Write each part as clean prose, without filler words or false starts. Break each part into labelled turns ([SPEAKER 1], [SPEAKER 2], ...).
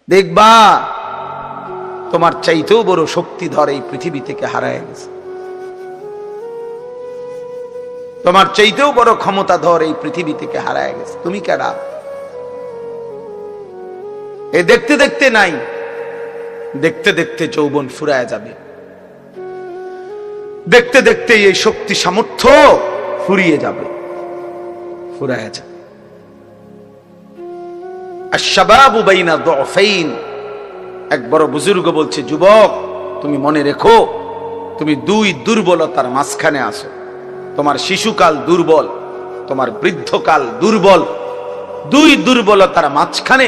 [SPEAKER 1] দেখবা তোমার চাইতেও বড় শক্তিধর এই পৃথিবী থেকে হারায় গেছে। তোমার চাইতেও বড় ক্ষমতাধর এই পৃথিবী থেকে হারায় গেছে। তুমি কেডা? এ দেখতে দেখতে নাই, দেখতে দেখতে যৌবন ফুরায় যাবে, দেখতে দেখতে এই শক্তি সামর্থ্য ফুরিয়ে যাবে, ফুরায় যাবে। আশ-শাবাবু বাইনা দুফাইন, এক বড় বুজুর্গ বলছে, যুবক তুমি মনে রেখো, তুমি দুই দুর্বলতার মাঝখানে আছো। তোমার শিশুকাল দুর্বল, তোমার বৃদ্ধকাল দুর্বল। দুই দুর্বলতার মাঝখানে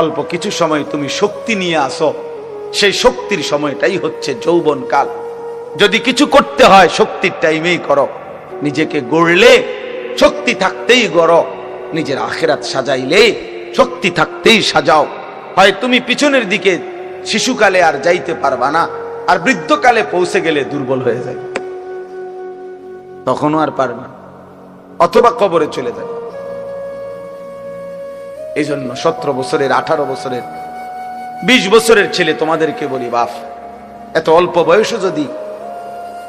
[SPEAKER 1] অল্প কিছু সময় তুমি শক্তি নিয়ে আসো। সেই শক্তির সময়টাই হচ্ছে যৌবন কাল। যদি কিছু করতে হয় শক্তির টাইমেই করো। নিজেকে গড়লে শক্তি থাকতেই গড়ো, নিজের আখিরাত সাজাইলে শক্তি থাকতেই সাজাও। হয় তুমি পিছনের দিকে শিশুকালে আর যাইতে পারবা না, আর বৃদ্ধকালে পৌঁছে গেলে দুর্বল হয়ে যাবে, তখনও আর পারবা, অথবা কবরে চলে যাবে। এই জন্য 17 বছরের, 18 বছরের, 20 বছরের ছেলে তোমাদেরকে বলি, বাপ এত অল্প বয়সে যদি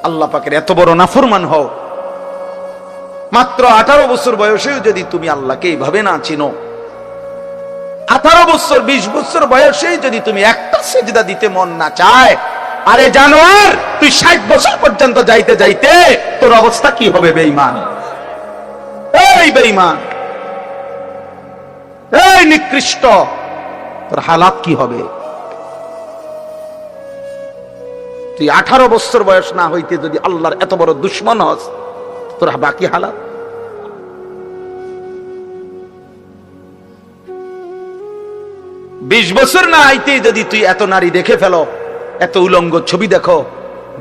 [SPEAKER 1] আল্লাহ পাকের এত বড় নাফরমান হও, মাত্র 18 বছর বয়সেও যদি তুমি আল্লাহকে এইভাবে না চিনো, 18 বছর 20 বছর বয়সেই যদি তুমি একটা সেজদা দিতে মন না চায়, আরে জানোয়ার তুই 60 বছর পর্যন্ত যাইতে যাইতে তোর অবস্থা কি হবে? বেঈমান, এই বেঈমান, এই নিকৃষ্ট, তোর হালাত কি হবে? তুই 18 বছর বয়স না হইতে যদি আল্লাহর এত বড় দুশ্মন হস, তোর বাকি হালাত। বিশ বছর না আইতে যদি তুই এত নারী দেখে ফেলো, এত উলঙ্গ ছবি দেখো,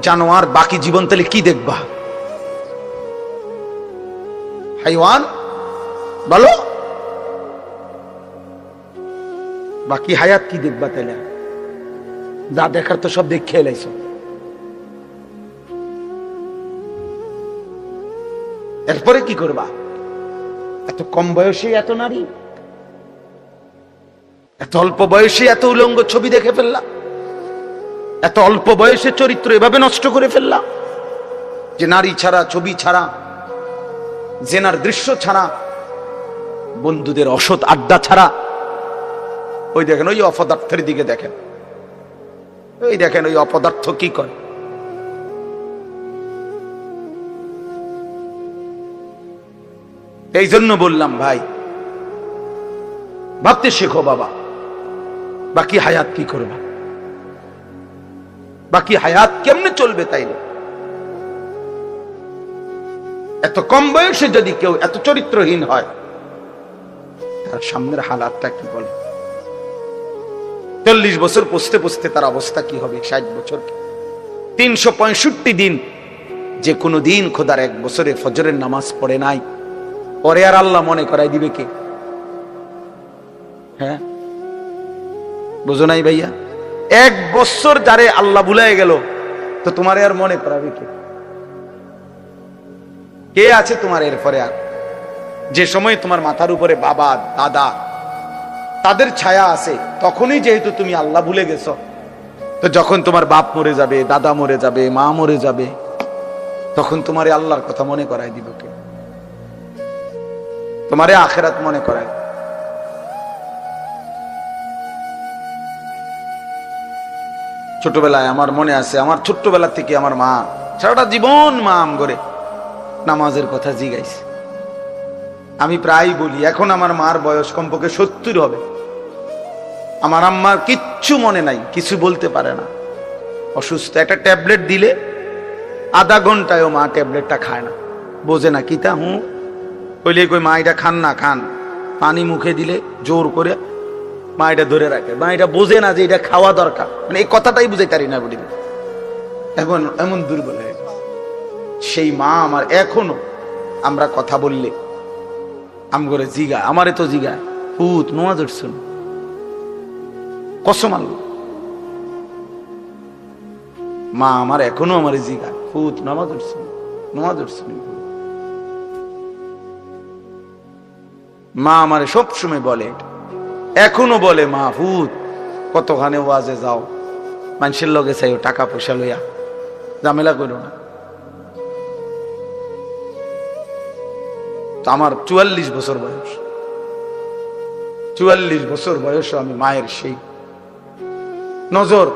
[SPEAKER 1] জানোয়ার, বাকি জীবন তাহলে কি দেখবা? হাইওয়ান বলো, বাকি হায়াত কি দেখবা? তাহলে যা দেখার তো সব দেখে এলাইছো। এরপরে কি করবা? এত কম বয়সে এত নারী, এত অল্প বয়সে এত উলঙ্গ ছবি দেখে ফেললাম, এত অল্প বয়সে চরিত্র এভাবে নষ্ট করে ফেললাম যে নারী ছাড়া, ছবি ছাড়া, জেনার দৃশ্য ছাড়া, বন্ধুদের অসৎ আড্ডা ছাড়া। ওই দেখেন ওই অপদার্থের দিকে দেখেন, ওই দেখেন ওই অপদার্থ কি করে। এই জন্য বললাম ভাই, ভাবতে শেখো বাবা, বাকি হায়াত কি করবা? বাকি হায়াত কেমনে চলবে? তাইলে এত কম বয়সে যদি কেউ এত চরিত্রহীন হয়, তার সামনের হালাতটা কি বলে? 40 বছর পৌঁছতে পৌঁছতে তার অবস্থা কি হবে? 60 বছর, 365 দিন, যে কোনো দিন খোদার 1 বছরে ফজরের নামাজ পড়ে নাই, পরে আর আল্লাহ মনে করাই দিবে কে? হ্যাঁ, বুঝো নাই ভাইয়া? 1 বছর যারে আল্লাহ ভুলাই গেল, তো তোমারে আর মনে করাবে কে? কে আছে তোমার এরপরে? আর যে সময় তোমার মাথার উপরে বাবা, দাদা, তাদের ছায়া আছে, তখনই যেহেতু তুমি আল্লাহ ভুলে গেছো, তো যখন তোমার বাপ মরে যাবে, দাদা মরে যাবে, মা মরে যাবে, তখন তোমারে আল্লাহর কথা মনে করাই দিব কে? তোমারে আখিরাত মনে করায়। ছোটবেলায় আমার মনে আছে, আমার ছোট্টবেলা থেকে আমার মা সারাটা জীবন মা আম করে নামাজের কথা জিগাইছে। আমি প্রায় বলি, এখন আমার মার বয়স কমপক্ষে 70 হবে, আমার আম্মার কিচ্ছু মনে নাই, কিছু বলতে পারে না, অসুস্থ। একটা ট্যাবলেট দিলে আধা ঘন্টায়ও মা ট্যাবলেটটা খায় না, বোঝে না কিতা। কইলে কই মা এটা খান না, খান। পানি মুখে দিলে জোর করে মা এটা ধরে রাখে, মা এটা বোঝে না যে এটা খাওয়া দরকার, মানে এই কথাটাই বুঝে পারি না বলি। এখন এমন দুর্বল হয়ে গেছে সেই মা আমার। এখনো আমরা কথা বললে আম করে জিগায়, আমারে তো জিগায়, পুত নোয়া ধরছুন, কসম আল্লাহ, মা আমার এখনো আমারে জিগায়, পুত নামাজ ধরছুন, নোয়া ধরছুন। মা আমারে সবসময় বলে, এখনো বলে, মা পুত কতখানে ওয়াজে যাও, মানুষের লগে চাইও টাকা পয়সা লইয়া, ঝামেলা করো না। আমার 44 বছর বয়স, 44 বছর বয়সে আমি মায়ের সেই নজর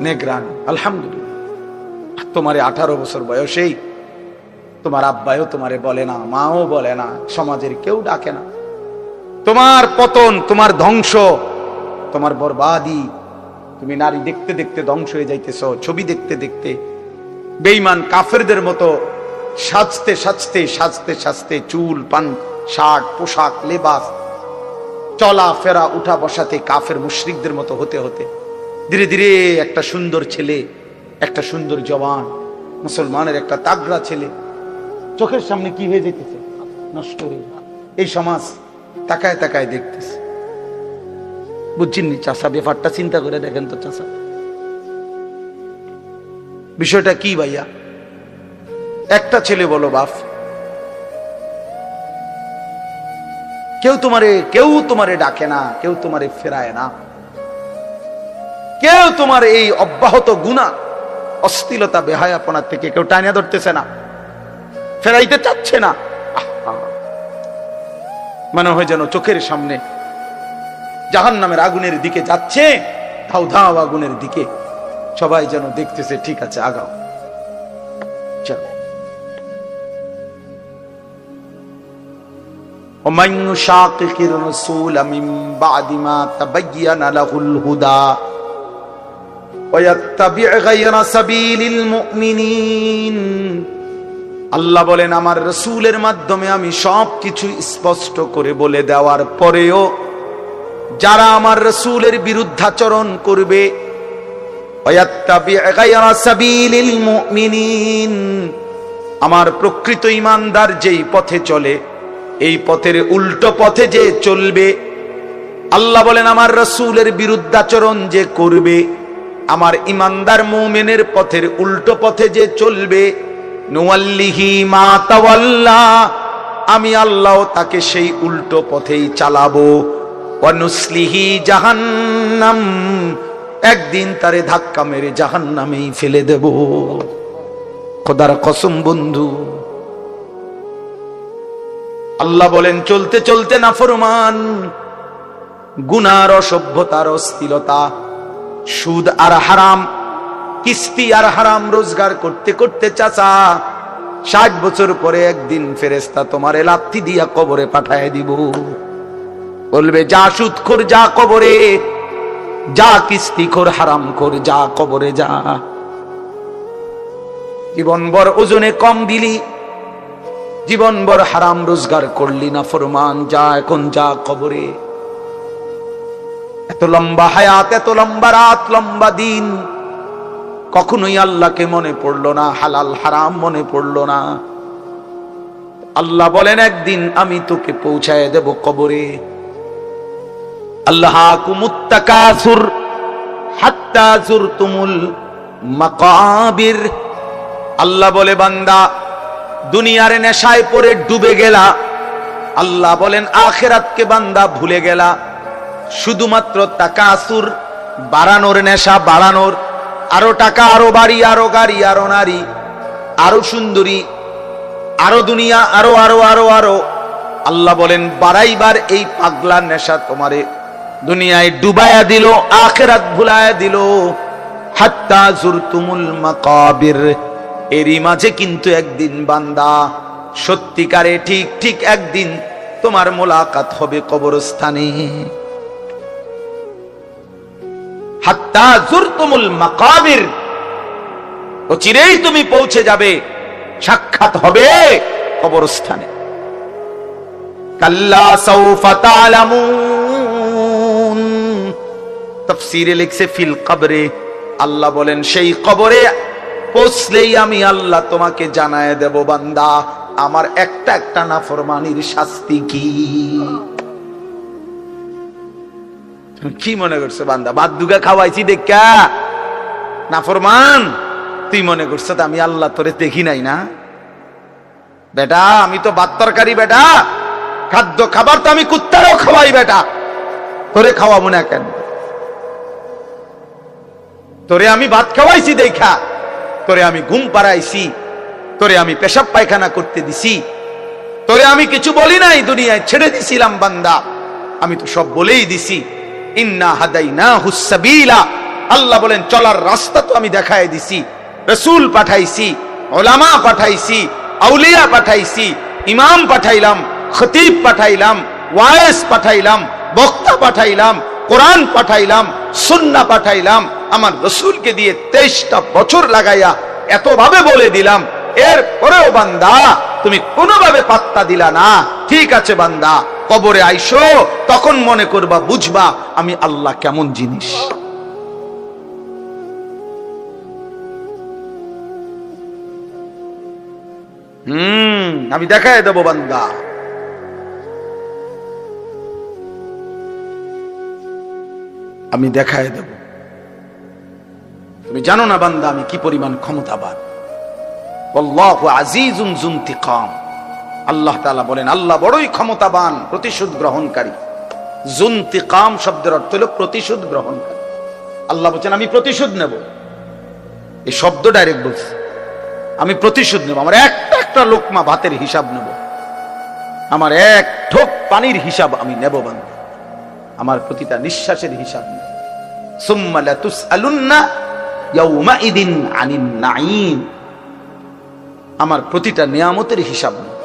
[SPEAKER 1] নেগরানি, আলহামদুলিল্লাহ। তোমার 18 বছর বয়সেই তোমার আব্বাও তোমারে বলে না, মাও বলে না, সমাজের কেউ ডাকে না। তোমার পতন, তোমার ধ্বংস, তোমার বরবাদি, তুমি নারী দেখতে দেখতে ধ্বংস হয়ে যাইতেছ, ছবি দেখতে দেখতে বেঈমান কাফেরদের মতো সাজতে সাজতে সাজতে সাজতে, চুল পান শার্ট পোশাক লেবাস, চলা ফেরা উঠা বসাতে কাফের মুশরিকদের মতো হতে হতে ধীরে ধীরে একটা সুন্দর ছেলে, একটা সুন্দর জওয়ান মুসলমানের একটা তাগড়া ছেলে চোখের সামনে কি হয়ে যেতেছে, নষ্ট হয়ে। এই সমাজ তাকায় তাকায় দেখতেছে। বুঝছেননি চাষা? ব্যাপারটা চিন্তা করে দেখেন তো চাষা, বিষয়টা কি ভাইয়া? একটা ছেলে বলো বাপ, কেউ তোমারে ডাকে না, কেউ তোমারে ফেরায় না, কেউ তোমার এই অব্যাহত গুনাহ অশ্লীলতা বেহায়াপনা থেকে কেউ টানিয়া ধরতেছে না, ফেরাইতে চাচ্ছে না। মনে হয় যেন চোখের সামনে জাহান্নামের আগুনের দিকে যাচ্ছে, ধাও ধাও আগুনের দিকে, সবাই যেন দেখতেছে ঠিক আছে আগাও, চলো। ومن يشاقق الرسول من بعد ما تبين له الهدى ويتبع غير سبيل المؤمنين, আল্লাহ বলেন আমার রাসূলের মাধ্যমে আমি সবকিছু স্পষ্ট করে বলে দেওয়ার পরেও যারা আমার রাসূলের বিরুদ্ধাচরণ করবে, ওয়াত্তাবি গায়রা সাবিলিল মুমিনিন, আমার প্রকৃত ঈমানদার যেই পথে চলে এই পথের উল্টো পথে যে চলবে, আল্লাহ বলেন আমার রাসূলের বিরুদ্ধাচরণ যে করবে, আমার ঈমানদার মুমিনের পথের উল্টো পথে যে চলবে, নুওয়াল্লিহি মা তাওয়াল্লা, আমি আল্লাহ তাকে সেই উল্টো পথেই চালাবো, ওয়া নুসলিহি জাহান্নাম, একদিন তারে ধাক্কা মেরে জাহান্নামেই ফেলে দেব। খোদার কসম বন্ধু, আল্লাহ বলেন চলতে চলতে নাফরমান, গুনার, অসভ্যতার, অশ্লীলতা, সুদ আর হারাম, কিস্তি আর হারাম রোজগার করতে করতে চাচা 60 বছর পরে একদিন ফেরেশতা তোমারে লাথি দিয়া কবরে পাঠায় দিব। বলবে যা সুদখোর যা কবরে, যা কিস্তিখোর হারামখোর যা কবরে যা। জীবনভর ওজনে কম দিলি, জীবনভর হারাম রোজগার করলি না ফরমান, যা এখন যা কবরে। এত লম্বা হায়াত, এত লম্বা রাত, লম্বা দিন, কখনোই আল্লাহকে মনে পড়লো না, হালাল হারাম মনে পড়লো না। আল্লাহ বলেন একদিন আমি তোকে পৌঁছায় দেব কবরে। আল্লাহাকুমুত তাকাসুর হাত্তা যুরতুমুল মাকাবির, আল্লাহ বলে বান্দা দুনিয়ার নেশায় পড়ে ডুবে গেলা, আল্লাহ বলেন আখিরাতকে বান্দা ভুলে গেলা। শুধুমাত্র তাকাসুর, বাড়ানোর নেশা, বাড়ানোর, আরো টাকা, আরো বাড়ি, আরো গাড়ি, আরো নারী, আরো সুন্দরী, আরো দুনিয়া, আরো আরো আরো আরো। আল্লাহ বলেন বাড়াইবার এই পাগলা নেশা তোমারে দুনিয়ায় ডুবায়া দিল, আখিরাত ভুলায়া দিল। হাত্তা যুরতুমুল মাকাবির, এরই মাঝে কিন্তু একদিন বান্দা সত্যিকারে ঠিক ঠিক একদিন তোমার মোলাকাত হবে কবরস্থানে। হাত্তা যুরতুমুল মাকাবির, অচিরেই তুমি পৌঁছে যাবে, সাক্ষাৎ হবে কবরস্থানে। কাল্লা সাউফা তা'লামুন, তাফসীরে লিখছে ফিল কবরে। আল্লাহ বলেন সেই কবরে পৌঁছলেই আমি আল্লাহ তোমাকে জানায় দেব বান্দা আমার একটা একটা নাফরমানির শাস্তি কি। কি মনে করছো বান্দা, ভাত দুগা খাওয়াইছি দেখা নাফরমান, তুই মনে করছো আমি আল্লাহ তোরে দেখি নাই না? বেটা আমি তো ভাত তরকারি, বেটা খাদ্য খাবার তো আমি কুত্তারও খাওয়াই, বেটা তোরে খাওয়াবো না কেন? তোরে আমি ভাত খাওয়াইছি দেখা, তোরে আমি ঘুম পাড়াইছি, তোরে আমি পেশাব পায়খানা করতে দিছি, তোরে আমি কিছু বলি নাই, দুনিয়ায় ছেড়ে দিছিলাম বান্দা, আমি তো সব বলেই দিছি। ইন্না হাদাইনাহুস সাবিলা, আল্লাহ বলেন চলার রাস্তা তো আমি দেখায় দিছি। রাসূল পাঠাইছি, উলামা পাঠাইছি, আউলিয়া পাঠাইছি, ইমাম পাঠাইলাম, খতিব পাঠাইলাম, ওয়াইজ পাঠাইলাম, বক্তা পাঠাইলাম, কোরআন পাঠাইলাম, সুন্নাহ পাঠাইলাম, আমার রাসূলকে দিয়ে 23টা বছর লাগাইয়া এত ভাবে বলে দিলাম। এরপরেও বান্দা তুমি কোনোভাবে পাত্তা দিলা না। ঠিক আছে বান্দা, কবরে আইসো, তখন মনে করবা, বুঝবা আমি আল্লাহ কেমন জিনিস। আমি দেখায় দেব বান্দা। আমি দেখায় দেব। তুমি জানো না বান্দা আমি কি পরিমাণ ক্ষমতাবান। আল্লাহু আজিজুন যুনতিকাম, আল্লাহ তাআলা বলেন আল্লাহ বড়ই ক্ষমতাবান, প্রতিশোধ গ্রহণকারী। যুনতিকাম শব্দের অর্থ হলো প্রতিশোধ গ্রহণকারী। আল্লাহ বলেন আমি প্রতিশোধ নেব। এই শব্দ ডাইরেক্ট বলছে, আমি প্রতিশোধ নেব। আমার একটা লোকমা ভাতের হিসাব নেব, আমার এক ঢোক পানির হিসাব আমি নেব বান্দা, আমার প্রতিটা নিঃশ্বাসের হিসাব নেব। সুম্মা লাতুসআলুন্না ইয়াউমাইদিন আনিন নাঈম, আমার প্রতিটা নিয়ামতের হিসাব নেব।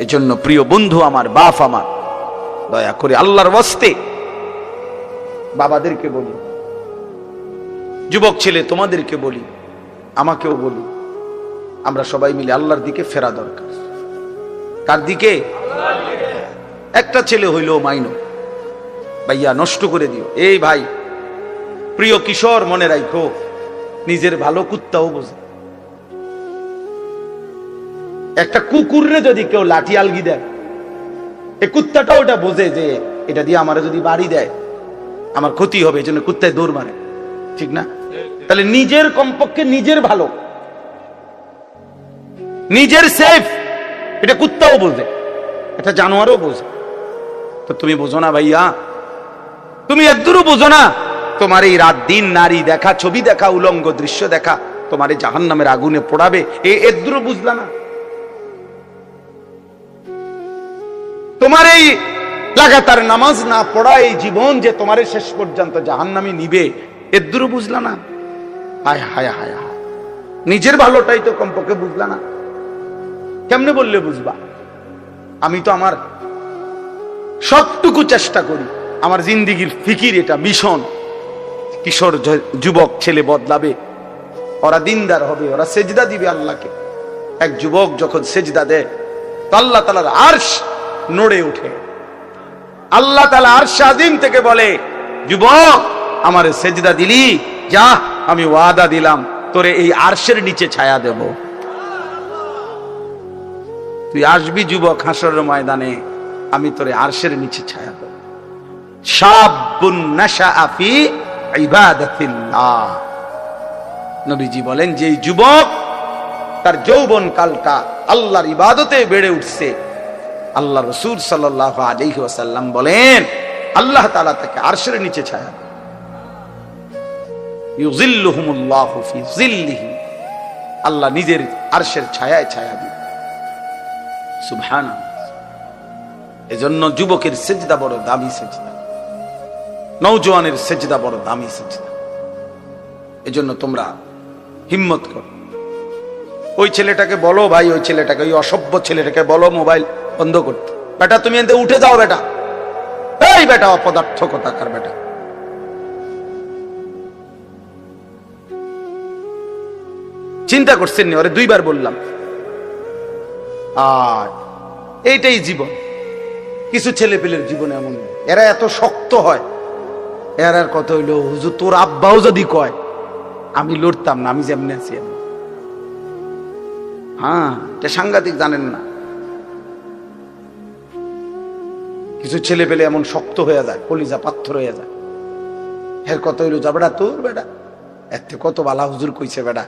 [SPEAKER 1] এজন্য প্রিয় বন্ধু আমার, বাপ আমার, দয়া করে আল্লাহর ওয়াস্তে বাবাদেরকে বলি, যুবক ছেলে তোমাদেরকে বলি, আমাকেও বলি, আমরা সবাই মিলে আল্লাহর দিকে ফেরা দরকার। কার দিকে? একটা ছেলে হইলো মাইনো, ভাইয়া নষ্ট করে দিও। এই ভাই, প্রিয় কিশোর মনে রাখো, নিজের ভালো কুত্তাও বোঝে। একটা কুকুররে যদি কেউ লাঠি আলগি দেয়, এই কুত্তাটা ওটা বোঝে যে এটা দিয়ে আমার যদি বাড়ি দেয় আমার ক্ষতি হবে, এই জন্য কুত্তায় দৌড় মারে, ঠিক না? তাহলে নিজের কমপক্ষে নিজের ভালো, নিজের সেফ, এটা কুত্তাও বোঝে, এটা জানোয়ারও বোঝে। তো তুমি বোঝো না ভাইয়া, তুমি একদূরও বোঝো না। তোমার এই রাত দিন নারী দেখা, ছবি দেখা, উলঙ্গ দৃশ্য দেখা তোমার এই জাহান্নামের আগুনে পোড়াবে, একদূরও বুঝলা না। তোমার এই লাগাতার নামাজ না পড়া এই জীবন যে তোমার শেষ পর্যন্ত জাহান্নামে নিবে, একদূরও বুঝলা না। হায় হায় হায় হায়, নিজের ভালোটাই তো কমপক্ষে বুঝলা না। কেমনে বললে বুঝবা? আমি তো আমার সবটুকু চেষ্টা করি, আমার জিন্দিগির ফিকির এটা, মিশন। কিশোর যুবক ছেলে বদলাবে, ওরা দিনদার হবে, ওরা সেজদা দিবে আল্লাহকে। এক যুবক যখন সেজদা দেয় তো আল্লাহ তাআলার আরশ নড়ে ওঠে। আল্লাহ তাআলা আরশ আযীম থেকে বলে, যুবক আমারে সেজদা দিলি, যা আমি ওয়াদা দিলাম তোরে এই আরশের নিচে ছায়া দেব। তুই আসবি যুবক হাসরের ময়দানে, আমি তোরে আরশের নিচে ছায়া দেব। শাবুন নাশাআ ফি ইবাদাতিল্লাহ, নবীজি বলেন যে যুবক তার যৌবন কালটা আল্লাহর ইবাদতে বেড়ে উঠছে, আল্লাহ রাসূল সাল্লাল্লাহু আলাইহি ওয়াসাল্লাম বলেন আল্লাহ তাআলা তাকে আরশের নিচে ছায়া দেন। ইউযিল্লুহুমুল্লাহু ফি যিল্লিহি, আল্লাহ নিজের আরশের ছায়ায় ছায়া দিবেন। সুবহানাল্লাহ। এজন্য যুবকের সেজদা বড় দামি সেজদা, নওজোয়ানের সেজদা বড় দামি সেজদা। এজন্য তোমরা হিম্মত করো। ওই ছেলেটাকে বলো ভাই, ওই ছেলেটাকে, ওই অসভ্য ছেলেটাকে বলো মোবাইল বন্ধ করতে। বেটা তুমি এতে উঠে যাও বেটা, এই বেটা অপদার্থ কোথাকার বেটা। চিন্তা করছেন নি? ওরে দুইবার বললাম। আর এইটাই জীবন। কিছু ছেলে পেলের জীবনে এমন, এরা এত শক্ত হয়, এর আর কত হইলো, হুজুর তোর আব্বাও যদি কয় আমি লড়তাম না, আমি যেমনি আছি। হ্যাঁ, এটা সাংঘাতিক, জানেন না? কিছু ছেলে পেলে এমন শক্ত হয়ে যায়, কলিজা পাথর হয়ে যায়। এর কত হইলো, যা বেটা তোর বেটা এতে কত বালা হুজুর কইছে বেটা,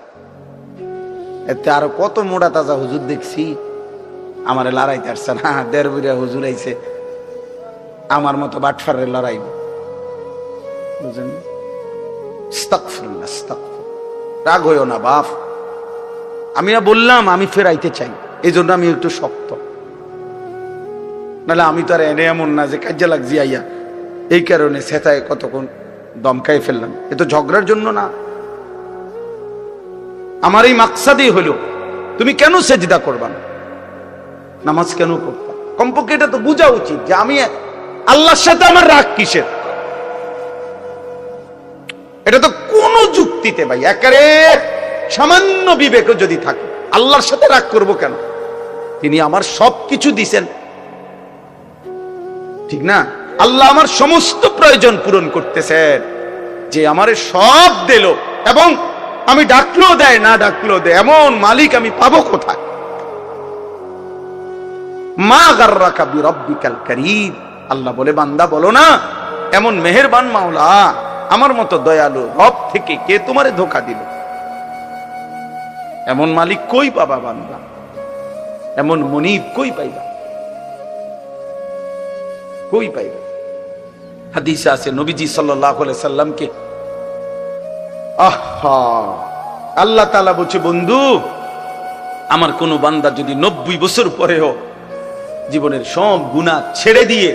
[SPEAKER 1] এতে আরো কত মোটা তাজা হুজুর দেখছি, আমারে লড়াইতে আসছে না। দেড় বুড়া হুজুর আইছে, আমার মতো বাটফারের লড়াই, বুঝলেন? আস্তাগফিরুল্লাহ, রাগ হইও না বাপ, আমি না বললাম আমি ফেরাইতে চাই, এই জন্য আমি একটু শক্ত, নাহলে আমি তো আর এনে এমন না যে কাজে লাগছি আইয়া এই কারণে সেতায় কতক্ষণ দমকাই ফেললাম। এ তো ঝগড়ার জন্য না, আমার এই মাকসাদই হলো তুমি কেন সেজদা করবা না, নামাজ কেন পড়বা, কমপক্ষে এটা তো বোঝা উচিত যে আমি আল্লাহর সাথে আমার রাগ কিসের। এটা তো কোন যুক্তিতে ভাই একেবারে সামান্য বিবেক যদি থাকে, আল্লাহর সাথে রাগ করব কেন? তিনি আমার সবকিছু দিছেন, ঠিক না? আল্লাহ আমার সমস্ত প্রয়োজন পূরণ করতেছেন, যে আমারে সব দিল এবং আমি ডাকলেও দেয় না ডাকলেও দেয়, এমন মালিক আমি পাবো কোথায়? মা গাররাকা বিরাব্বিকাল কারীম, আল্লাহ বলে বান্দা বলো না এমন মেহেরবান মাওলা আমার মতো দয়ালু রব থেকে কে তোমারে ধোঁকা দিল? এমন মালিক কই পাবা বান্দা, এমন মুনিব কই পাইবা, কই পাইবা? হাদিসে আছে নবীজি সাল্লাল্লাহু আলাইহি সাল্লামকে আল্লাহ তাআলা বলছে, বন্ধু আমার কোন বান্দা যদি 90 বছর পরেও জীবনের সব গুনাহ ছেড়ে দিয়ে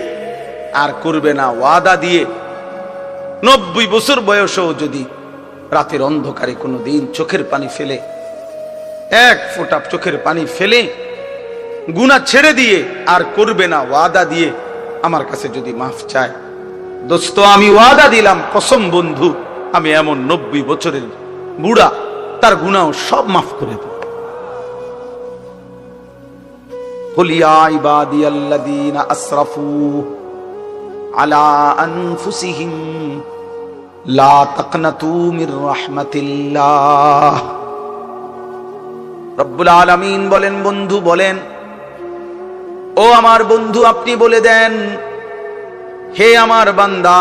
[SPEAKER 1] আর করবে না ওয়াদা দিয়ে, 90 বছর বয়সেও যদি রাতের অন্ধকারে কোনো দিন চোখের পানি ফেলে, এক ফোঁটা চোখের পানি ফেলে গুনাহ ছেড়ে দিয়ে আর করবে না ওয়াদা দিয়ে আমার কাছে যদি মাফ চায়, দোস্ত আমি ওয়াদা দিলাম কসম বন্ধু, আমি এমন 90 বছরের বুড়া তার গুনাহ সব মাফ করে দেব। কুল ইয়া ইবাদিয়াল্লাযীনা আসরাফু আলা আনফুসিহিম লা তাকনাতু মির রাহমাতিল্লাহ। রব্বুল আলামিন বলেন, বন্ধু বলেন, ও আমার বন্ধু আপনি বলে দেন, হে আমার বান্দা,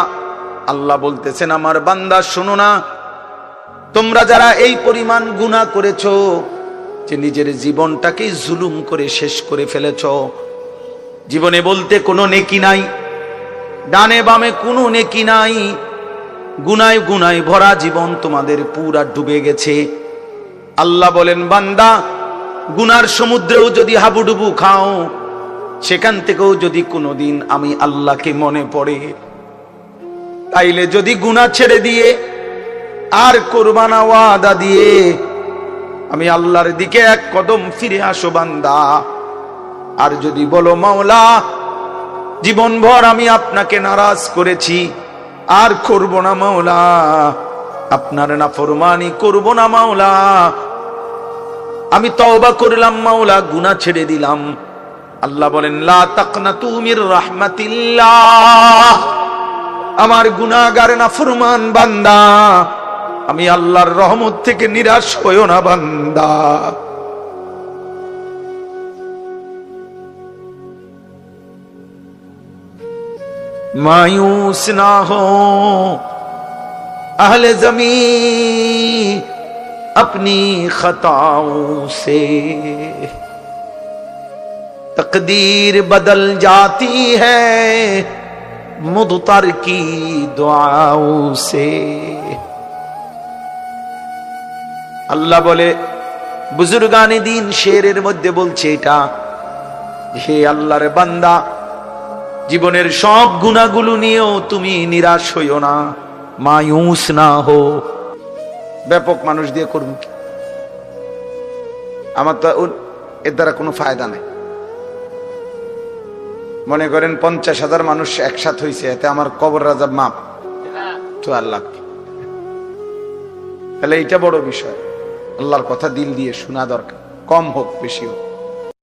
[SPEAKER 1] আল্লাহ বলতেছেন আমার বান্দা শোনো না, তোমরা যারা এই পরিমাণ গুনাহ করেছো যে নিজের জীবনটাকে জুলুম করে শেষ করে ফেলেছো, জীবনে বলতে কোনো নেকি নাই, ডানে বামে কোনো নেকি নাই, গুনায় গুনায় ভরা জীবন তোমাদের পুরা ডুবে গেছে। আল্লাহ বলেন বান্দা, গুনার সমুদ্রেও যদি হাবুডুবু খাও, সেখান থেকেও যদি কোনোদিন আমি আল্লাহকে মনে পড়ে, তাইলে যদি গুনাহ ছেড়ে দিয়ে আর করবা না ওয়াদা দিয়ে আমি আল্লাহর দিকে এক কদম ফিরে আসো বান্দা। আর যদি বলো মাওলা জীবনভর আমি আপনাকে নারাজ করেছি, আর করব না মাওলা, আপনার নাফরমানি করব না মাওলা, আমি তওবা করলাম মাওলা, গুনাহ ছেড়ে দিলাম, আল্লাহ বলেন লা তাকনাতু মির রাহমাতিল্লাহ, আমার গুনাহগার নাফরমান বান্দা আমি আল্লাহর রহমত থেকে নিরাশ হইও না বান্দা। मायूस ना हो अहले ज़मीन अपनी खताओं से, तकदीर बदल जाती है मुदतर की दुआओं से। আল্লাহ বলে বুজুর্গানে দিন শেরের মধ্যে বলছে এটা, হে আল্লাহর বান্দা জীবনের সব গুনাহগুলো নিয়েও তুমি নিরাশ হইও না, মায়ুস না হো। ব্যাপক মানুষ দিয়ে করব কি? আমার তো এর দ্বারা কোনো ফায়দা নাই। মনে করেন 50,000 মানুষ একসাথ হয়েছে, এতে আমার কবর রাজাব মাপ তো আল্লাহ, তাহলে এটা বড় বিষয়। আল্লাহর কথা দিল দিয়ে শোনা দরকার, কম হোক বেশি হোক।